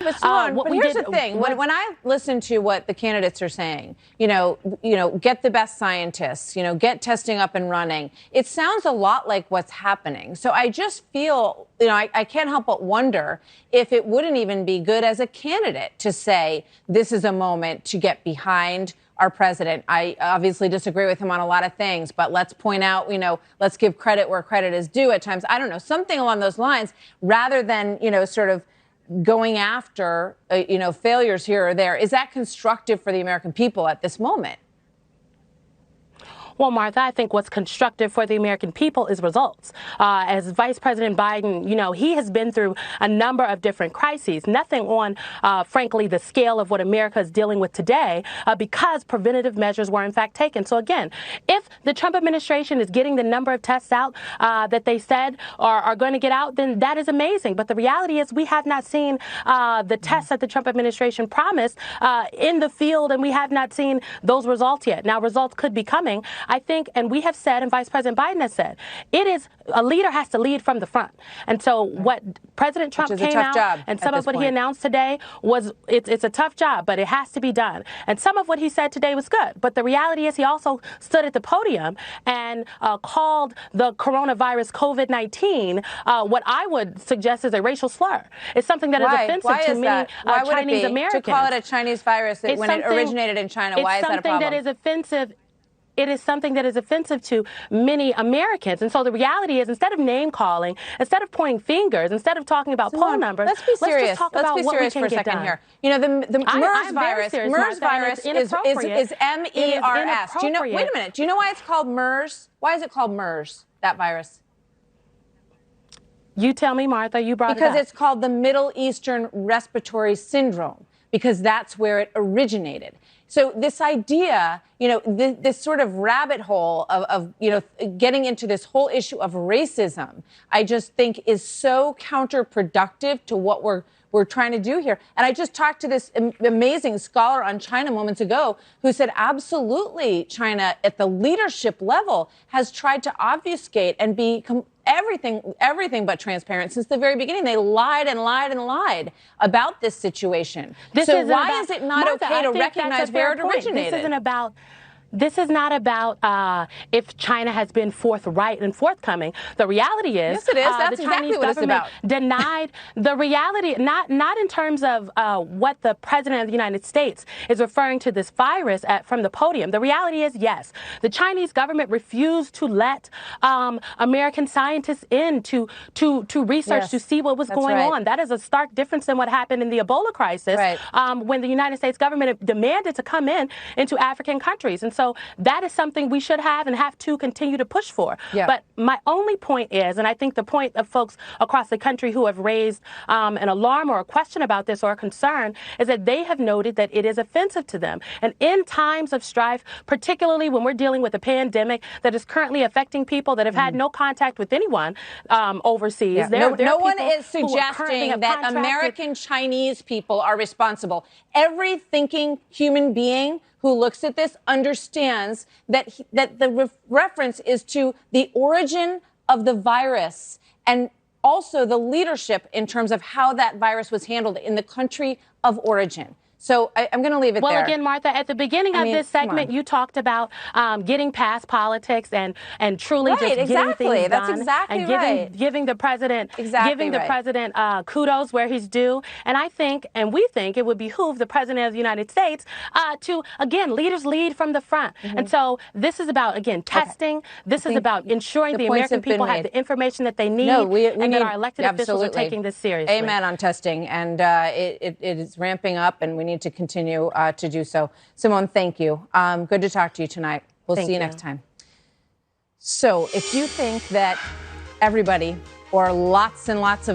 But Symone, but here's the thing. When I listen to what the candidates are saying, get the best scientists, get testing up and running, it sounds a lot like what's happening. So I just feel, I can't help but wonder if it wouldn't even be good as a candidate to say this is a moment to get behind our president. I obviously disagree with him on a lot of things, but let's point out, let's give credit where credit is due at times. I don't know, something along those lines, rather than, sort of going after, failures here or there. Is that constructive for the American people at this moment? Well, Martha, I think what's constructive for the American people is results. As Vice President Biden, he has been through a number of different crises, nothing on, frankly, the scale of what America is dealing with today, because preventative measures were in fact taken. So again, if the Trump administration is getting the number of tests out that they said are going to get out, then that is amazing. But the reality is we have not seen the tests that the Trump administration promised in the field, and we have not seen those results yet. Now, results could be coming. I think, and we have said, and Vice President Biden has said, a leader has to lead from the front. And so what President Trump came out and some of what he announced today was, it's a tough job, but it has to be done. And some of what he said today was good. But the reality is he also stood at the podium and called the coronavirus COVID-19 what I would suggest is a racial slur. It's something that is offensive to many Chinese Americans. To call it a Chinese virus when it originated in China, why is that a problem? It's something that is offensive. It is something that is offensive to many Americans. And so the reality is, instead of name calling, instead of pointing fingers, instead of talking about poll numbers, let's be serious. Let's just talk about what we can get done. Here. The MERS virus. MERS virus is MERS. Do you know? Wait a minute. Do you know why it's called MERS? Why is it called MERS? That virus. You tell me, Martha. You brought it up. Because it's called the Middle Eastern Respiratory Syndrome, because that's where it originated. So this idea, this sort of rabbit hole of getting into this whole issue of racism, I just think is so counterproductive to what we're trying to do here. And I just talked to this amazing scholar on China moments ago who said absolutely China at the leadership level has tried to obfuscate and be everything but transparent since the very beginning. They lied and lied and lied about this situation. So why is it not okay to recognize where it originated? This is not about if China has been forthright and forthcoming. The reality is, yes, it is. That's the exactly Chinese what it's government about. denied the reality, not in terms of what the President of the United States is referring to this virus from the podium. The reality is, yes, the Chinese government refused to let American scientists in to research, to see what was going on. That is a stark difference than what happened in the Ebola crisis, when the United States government demanded to come into African countries. And so that is something we should have and have to continue to push for. But my only point is, and I think the point of folks across the country who have raised an alarm or a question about this or a concern is that they have noted that it is offensive to them. And in times of strife, particularly when we're dealing with a pandemic that is currently affecting people that have had no contact with anyone overseas. No one is suggesting that American Chinese people are responsible. Every thinking human being who looks at this understands that the reference is to the origin of the virus and also the leadership in terms of how that virus was handled in the country of origin. So I'm going to leave it there. Well, again, Martha, at the beginning of this segment, you talked about getting past politics and truly just getting things done. And giving the president kudos where he's due. And I think, and we think, it would behoove the President of the United States to, again, leaders lead from the front. And so this is about, again, testing. This is about ensuring the American people have the information that they need and that our elected officials are taking this seriously. Amen on testing. And it is ramping up, and we need to continue to do so. Symone, thank you. Good to talk to you tonight. We'll see you next time. So if you think that everybody or lots and lots of